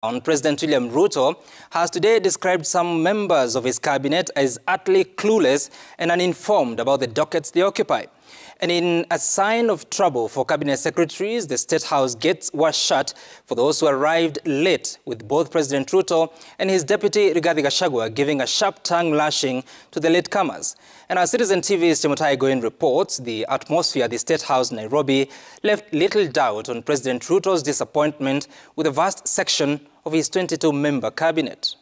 President William Ruto has today described some members of his cabinet as utterly clueless and uninformed about the dockets they occupy. And in a sign of trouble for Cabinet Secretaries, the State House gates were shut for those who arrived late, with both President Ruto and his deputy Rigathi Gachagua giving a sharp tongue lashing to the latecomers. And our Citizen TV's Timotai Goin reports the atmosphere at the State House in Nairobi left little doubt on President Ruto's disappointment with a vast section of his 22-member cabinet.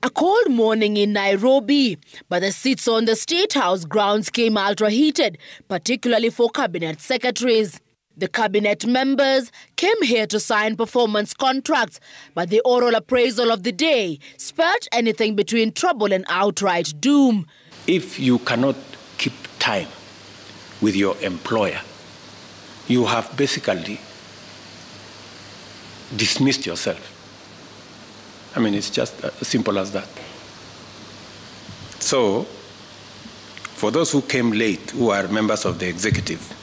A cold morning in Nairobi, but the seats on the State House grounds came ultra-heated, particularly for Cabinet Secretaries. The Cabinet members came here to sign performance contracts, but the oral appraisal of the day spelled anything between trouble and outright doom. If you cannot keep time with your employer, you have basically dismissed yourself. I mean, it's just as simple as that. So, for those who came late, who are members of the executive,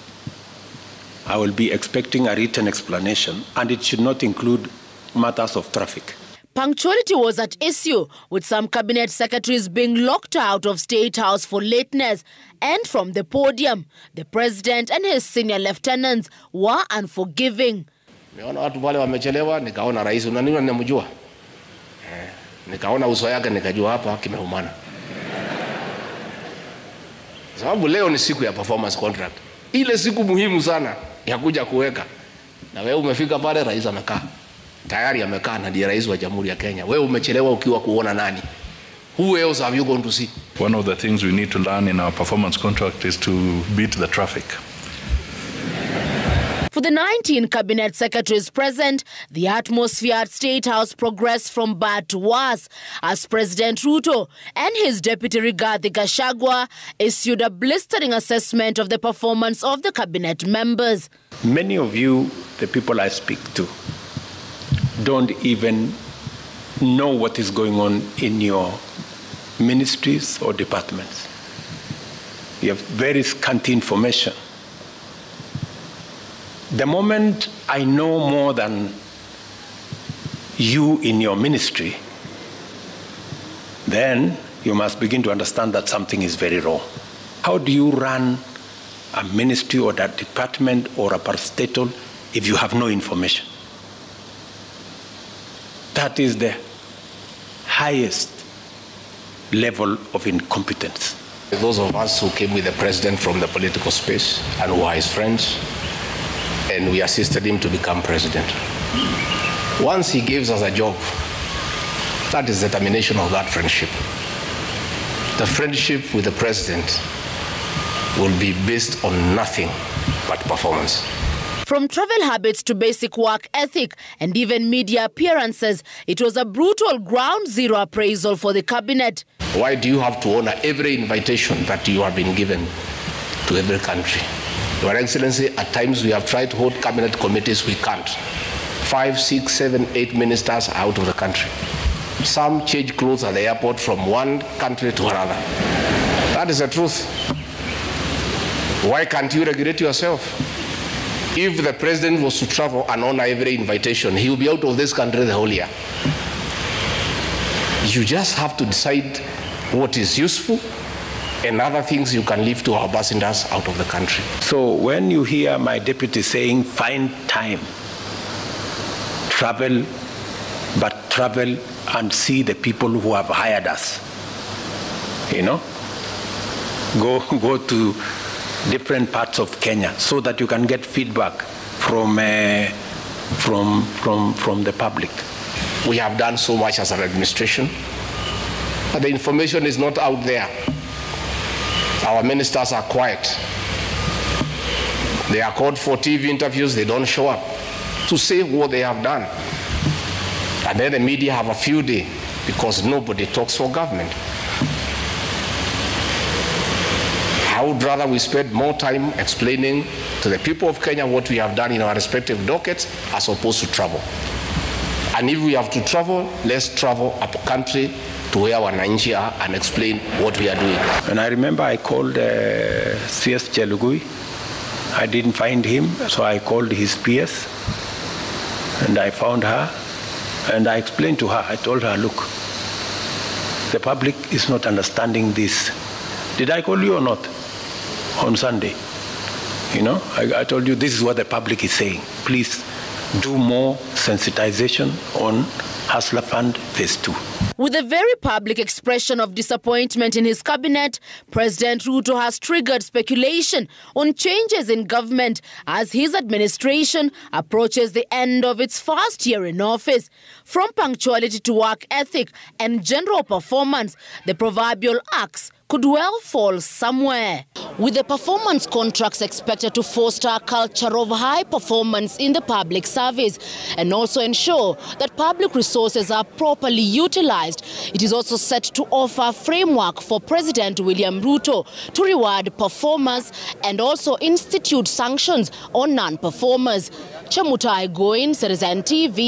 I will be expecting a written explanation, and it should not include matters of traffic. Punctuality was at issue, with some Cabinet Secretaries being locked out of State House for lateness. And from the podium, the President and his senior lieutenants were unforgiving. Nimeona watu wale wamechelewa, nikaona rais unaniona ninamjua. Nikaona uso yake nikajua hapa kimeumana. Sababu leo ni siku ya performance contract. Ile siku muhimu sana ya kuja kuweka. Na wewe umefika pale, rais amekaa. Tayari amekaa na ndiye rais wa Jamhuri ya Kenya. Wewe umechelewa ukiwa kuona nani? Who else have you gone to see? One of the things we need to learn in our performance contract is to beat the traffic. For the 19 Cabinet Secretaries present, the atmosphere at State House progressed from bad to worse as President Ruto and his deputy Rigathi Gachagua issued a blistering assessment of the performance of the Cabinet members. Many of you, the people I speak to, don't even know what is going on in your ministries or departments. You have very scanty information. The moment I know more than you in your ministry, then you must begin to understand that something is very wrong. How do you run a ministry or a department or a parastatal if you have no information? That is the highest level of incompetence. Those of us who came with the president from the political space and who are his friends, and we assisted him to become president. Once he gives us a job, that is the termination of that friendship. The friendship with the president will be based on nothing but performance. From travel habits to basic work ethic and even media appearances, it was a brutal ground zero appraisal for the cabinet. Why do you have to honor every invitation that you have been given to every country? Your Excellency, at times we have tried to hold cabinet committees, we can't. 5, 6, 7, 8 ministers are out of the country. Some change clothes at the airport from one country to another. That is the truth. Why can't you regulate yourself? If the president was to travel and honor every invitation, he will be out of this country the whole year. You just have to decide what is useful and other things you can leave to our ambassadors out of the country. So when you hear my deputy saying, find time, travel, but travel and see the people who have hired us, you know, go to different parts of Kenya so that you can get feedback from the public. We have done so much as an administration, but the information is not out there. Our ministers are quiet. They are called for TV interviews, they don't show up to say what they have done. And then the media have a field day because nobody talks for government. I would rather we spend more time explaining to the people of Kenya what we have done in our respective dockets as opposed to travel. And if we have to travel, let's travel up country to where wananchi are and explain what we are doing. And I remember I called CS Chelugui. I didn't find him, so I called his PS, and I found her, and I explained to her, I told her, look, the public is not understanding this. Did I call you or not on Sunday? You know, I told you this is what the public is saying. Please do more sensitization on Hustler Fund Phase 2. With a very public expression of disappointment in his cabinet, President Ruto has triggered speculation on changes in government as his administration approaches the end of its first year in office. From punctuality to work ethic and general performance, the proverbial axe could well fall somewhere. With the performance contracts expected to foster a culture of high performance in the public service and also ensure that public resources are properly utilized, it is also set to offer a framework for President William Ruto to reward performers and also institute sanctions on non-performers. Chamutai Goin, Citizen TV.